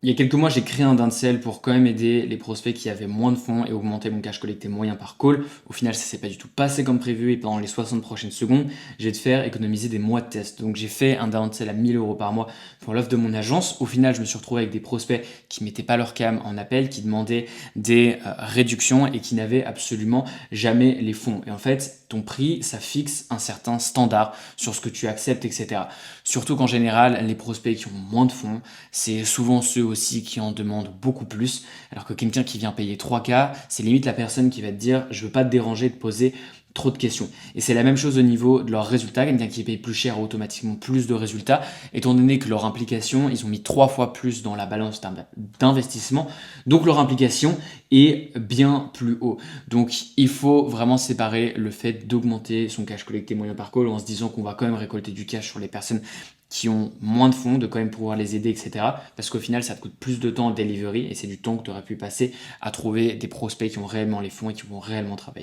Il y a quelques mois, j'ai créé un Downsell pour quand même aider les prospects qui avaient moins de fonds et augmenter mon cash collecté moyen par call. Au final, ça s'est pas du tout passé comme prévu et pendant les 60 prochaines secondes, je vais te faire économiser des mois de test. Donc j'ai fait un Downsell à 1 000 € par mois pour l'offre de mon agence. Au final, je me suis retrouvé avec des prospects qui mettaient pas leur cam en appel, qui demandaient des réductions et qui n'avaient absolument jamais les fonds. Et en fait, ton prix, ça fixe un certain standard sur ce que tu acceptes, etc. Surtout qu'en général, les prospects qui ont moins de fonds, c'est souvent ceux aussi qui en demandent beaucoup plus, alors que quelqu'un qui vient payer 3K, c'est limite la personne qui va te dire je veux pas te déranger de poser trop de questions. Et c'est la même chose au niveau de leurs résultats, quelqu'un qui paye plus cher a automatiquement plus de résultats, étant donné que leur implication, ils ont mis 3 fois plus dans la balance d'investissement, donc leur implication est bien plus haut. Donc il faut vraiment séparer le fait d'augmenter son cash collecté moyen par call en se disant qu'on va quand même récolter du cash sur les personnes qui ont moins de fonds, de quand même pouvoir les aider, etc. Parce qu'au final, ça te coûte plus de temps en delivery et c'est du temps que tu aurais pu passer à trouver des prospects qui ont réellement les fonds et qui vont réellement travailler.